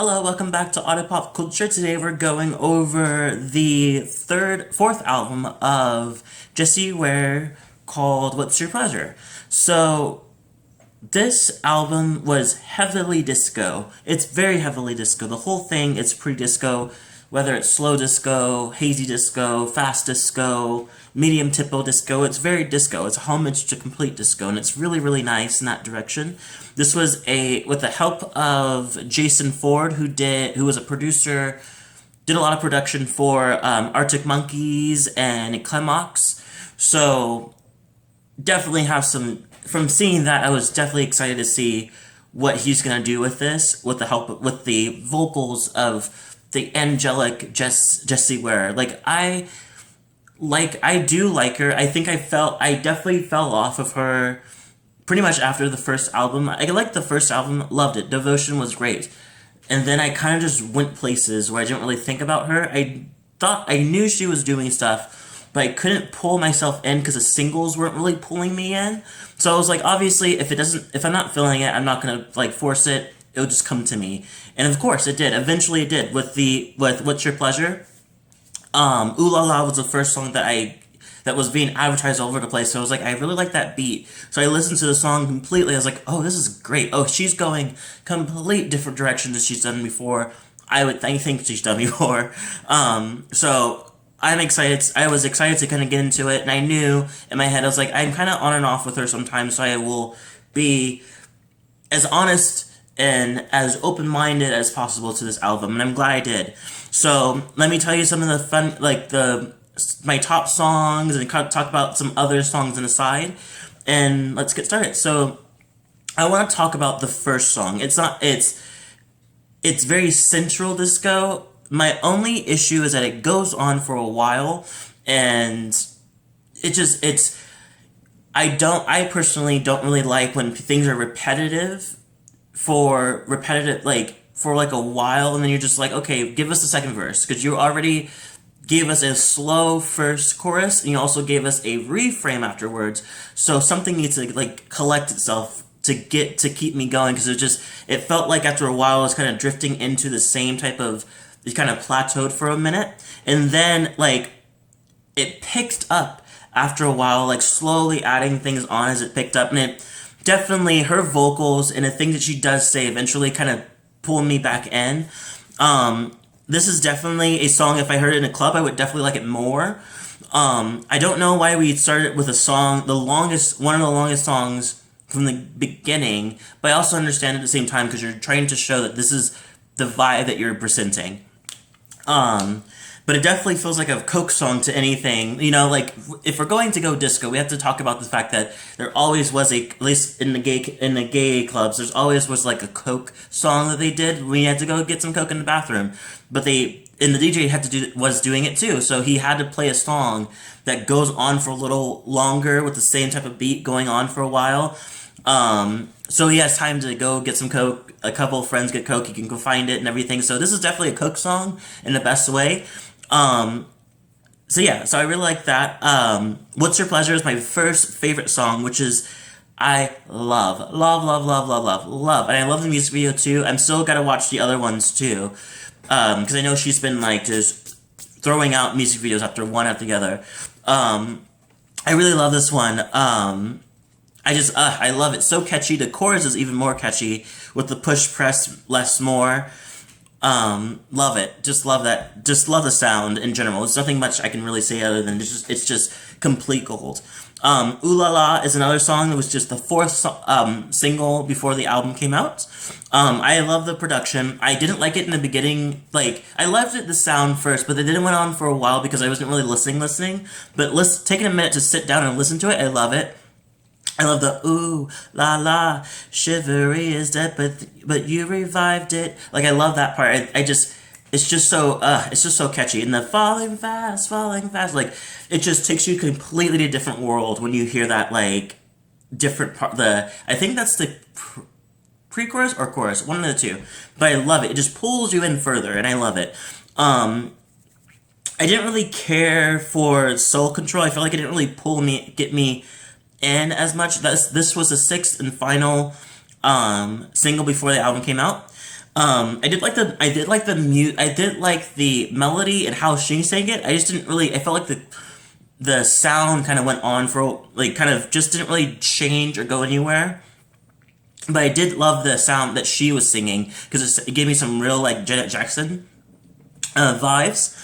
Hello, welcome back to Otter Pop Culture. Today we're going over the fourth album of Jessie Ware called What's Your Pleasure? So, this album was heavily disco. It's very heavily disco. The whole thing is pre-disco, whether it's slow disco, hazy disco, fast disco, medium tempo disco. It's very disco. It's a homage to complete disco, and it's really, really nice in that direction. This was with the help of Jason Ford, who was a producer, did a lot of production for Arctic Monkeys and Clemox. So definitely have some. From seeing that, I was definitely excited to see what he's gonna do with this, with the vocals of the angelic Jessie Ware. I do like her. I definitely fell off of her pretty much after the first album. I liked the first album, loved it. Devotion was great. And then I kind of just went places where I didn't really think about her. I knew she was doing stuff, but I couldn't pull myself in because the singles weren't really pulling me in. So I was like, obviously, if I'm not feeling it, I'm not gonna force it. It'll just come to me. And of course it did. Eventually it did with What's Your Pleasure? Ooh La La was the first song that was being advertised all over the place. So I was like, I really like that beat. So I listened to the song completely. I was like, oh, this is great. Oh, she's going complete different direction than she's done before. I think she's done before. So I'm excited. I was excited to kind of get into it, and I knew in my head, I was like, I'm kind of on and off with her sometimes, so I will be as honest and as open-minded as possible to this album, and I'm glad I did. So let me tell you some of the fun, my top songs, and talk about some other songs on the side, and let's get started. So I want to talk about the first song. It's very central disco. My only issue is that it goes on for a while, and I personally don't really like when things are repetitive for a while, and then you're just like, okay, give us the second verse, because you already gave us a slow first chorus, and you also gave us a reframe afterwards, so something needs to collect itself to keep me going, because it felt like after a while I was kind of drifting into the same type of, it kind of plateaued for a minute, and then it picked up after a while, slowly adding things on as it picked up, and it definitely, her vocals and the things that she does say eventually kind of pulled me back in. This is definitely a song, if I heard it in a club, I would definitely like it more. I don't know why we started with a song, one of the longest songs from the beginning, but I also understand at the same time, because you're trying to show that this is the vibe that you're presenting. But it definitely feels like a Coke song to anything. If we're going to go disco, we have to talk about the fact that there always was at least in the gay clubs, there's always was a Coke song that they did when you had to go get some Coke in the bathroom. But the DJ was doing it too, so he had to play a song that goes on for a little longer with the same type of beat going on for a while. So he has time to go get some Coke. A couple of friends get Coke, he can go find it and everything. So this is definitely a Coke song in the best way. So I really like that. What's Your Pleasure is my first favorite song, which is I love. And I love the music video too. I'm still gotta watch the other ones too. Because I know she's been just throwing out music videos after the other. I really love this one. I love it. So catchy. The chorus is even more catchy with the push, press, less, more. Love it. Just love that. Just love the sound in general. There's nothing much I can really say other than it's just complete gold. Ooh La La is another song that was just the fourth single before the album came out. I love the production. I didn't like it in the beginning. I loved the sound first, but it didn't went on for a while because I wasn't really listening. But taking a minute to sit down and listen to it, I love it. I love the ooh la la, chivalry is dead, but you revived it. I love that part. It's just so catchy. And the falling fast. It just takes you completely to a different world when you hear that different part. I think that's the pre-chorus or chorus, one of the two. But I love it. It just pulls you in further, and I love it. I didn't really care for Soul Control. I felt like it didn't really get me in as much. This was the sixth and final single before the album came out. I did like the melody and how she sang it. I just didn't really. I felt like the sound kind of went on for like kind of just didn't really change or go anywhere. But I did love the sound that she was singing because it gave me some real like Janet Jackson vibes.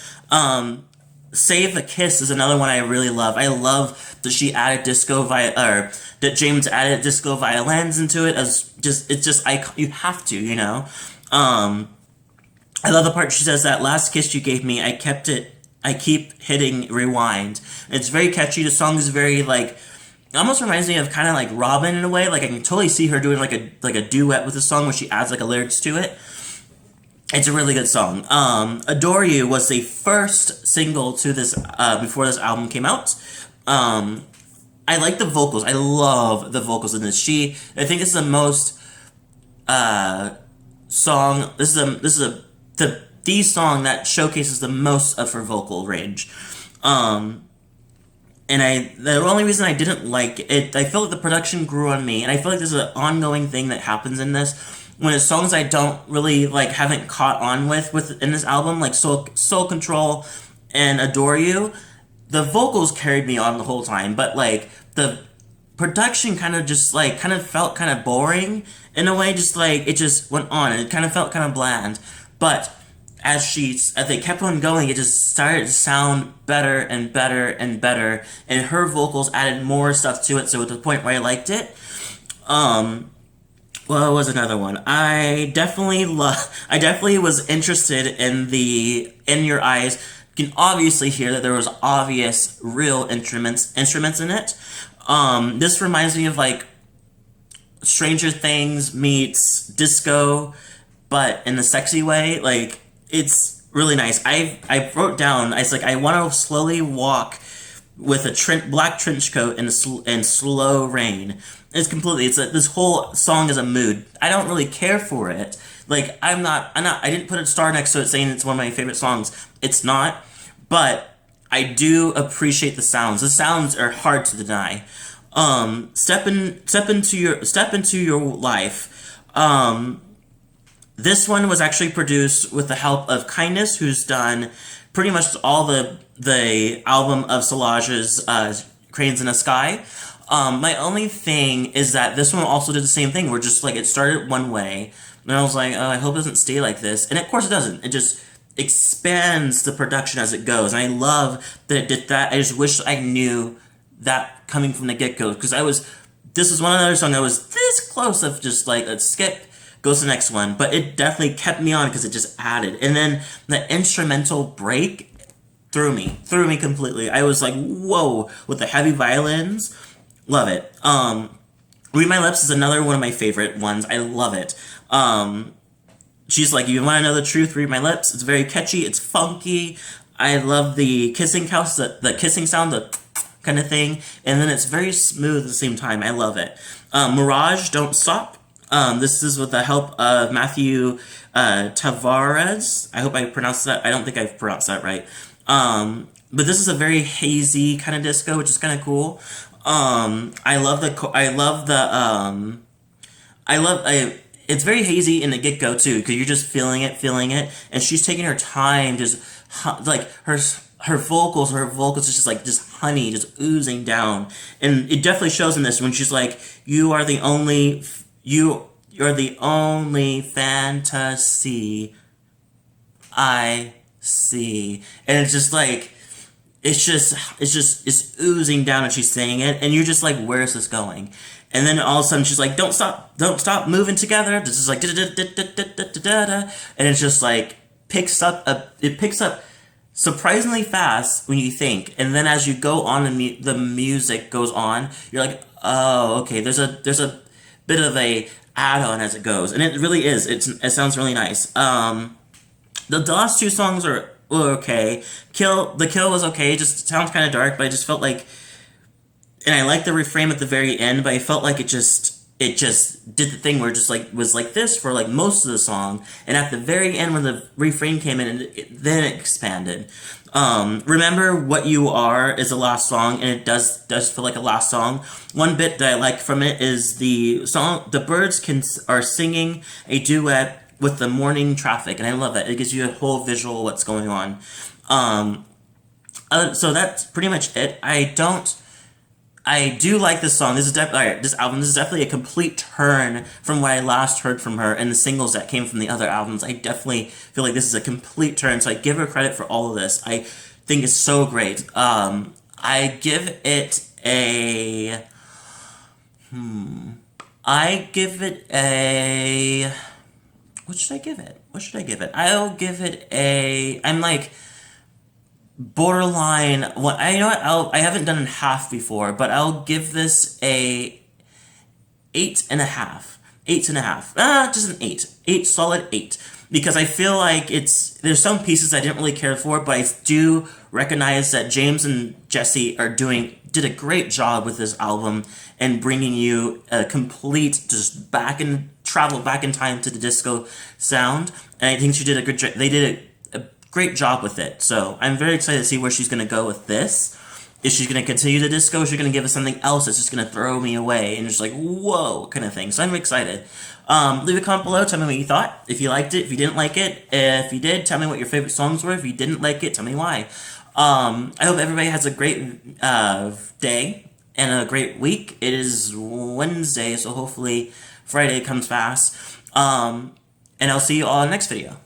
Save the Kiss is another one I really love. I love that she added or that James added disco violins into it as just it's just you have to, you know. I love the part she says that last kiss you gave me, I keep hitting rewind. It's very catchy. The song is very like it almost reminds me of kind of like Robin in a way. Like I can totally see her doing like a duet with the song where she adds like a lyrics to it. It's a really good song. Adore You was the first single to this before this album came out. I like the vocals. I love the vocals in this. I think it's the most song. This is the song that showcases the most of her vocal range. And the only reason I didn't like it, I feel like the production grew on me, and I feel like there's an ongoing thing that happens in this when it's songs I don't really like, haven't caught on with in this album, like Soul Control and Adore You. The vocals carried me on the whole time, but like the production kind of just like kind of felt kind of boring in a way, just like it just went on and it kind of felt kind of bland. But as they kept on going, it just started to sound better and better and better, and her vocals added more stuff to it, so at the point where I liked it. What was another one? I definitely was interested in In Your Eyes. You can obviously hear that there was obvious real instruments in it. This reminds me of like Stranger Things meets disco, but in a sexy way. Like it's really nice. I wrote down. I was like, I want to slowly walk with a black trench coat and slow rain. This whole song is a mood. I don't really care for it. Like I didn't put a star next to it saying it's one of my favorite songs. It's not, but I do appreciate the sounds. The sounds are hard to deny. Step into your life. This one was actually produced with the help of Kindness, who's done pretty much all the album of Solange's Cranes in the Sky. My only thing is that this one also did the same thing, where just like it started one way, and I was like, oh, I hope it doesn't stay like this. And of course it doesn't. It just expands the production as it goes. And I love that it did that. I just wish I knew that coming from the get-go, because this was one other song I was this close of just like, let's skip, goes to the next one. But it definitely kept me on because it just added. And then the instrumental break threw me completely. I was like, whoa, with the heavy violins. Love it. Read My Lips is another one of my favorite ones. I love it. She's like, you want to know the truth? Read My Lips. It's very catchy. It's funky. I love the kissing house, the kissing sound, the kind of thing. And then it's very smooth at the same time. I love it. Mirage, Don't Stop. This is with the help of Matthew Tavares. I hope I pronounced that. I don't think I've pronounced that right. But this is a very hazy kind of disco, which is kind of cool. It's very hazy in the get-go too, because you're just feeling it, and she's taking her time, just like her vocals is just like just honey, just oozing down, and it definitely shows in this when she's like, you're the only fantasy I see, and it's just like. It's oozing down, and she's saying it, and you're just like, where's this going? And then all of a sudden she's like, don't stop moving together. This is like da-da-da-da-da-da-da-da, and it's just like it picks up surprisingly fast when you think, and then as you go on, the music goes on. You're like, oh, okay. There's a bit of a add-on as it goes, and it really is. It sounds really nice. The last two songs are okay. The Kill was okay. It just sounds kind of dark, but I just felt like, and I like the refrain at the very end, but I felt like it just did the thing where it just like was like this for like most of the song, and at the very end when the refrain came in, then it expanded. Remember What You Are is the last song, and it does feel like a last song. One bit that I like from it is the song, the birds are singing a duet with the morning traffic, and I love that. It gives you a whole visual of what's going on. So that's pretty much it. I do like this song. This album. This is definitely a complete turn from what I last heard from her and the singles that came from the other albums. I definitely feel like this is a complete turn. So I give her credit for all of this. I think it's so great. I give it a. I give it a. What should I give it? I'll give it a. I'm like borderline. What I know. I haven't done half before, but I'll give this a 8.5. 8.5. Just an 8. 8, solid 8. Because I feel like there's some pieces I didn't really care for, but I do recognize that James and Jessie did a great job with this album and bringing you a complete travel back in time to the disco sound. And I think they did a great job with it. So I'm very excited to see where she's going to go with this. Is she going to continue the disco, or is she going to give us something else that's just going to throw me away and just like, whoa, kind of thing. So I'm excited. Leave a comment below. Tell me what you thought. If you liked it, if you didn't like it. If you did, tell me what your favorite songs were. If you didn't like it, tell me why. I hope everybody has a great day and a great week. It is Wednesday, so hopefully Friday comes fast. And I'll see you all in the next video.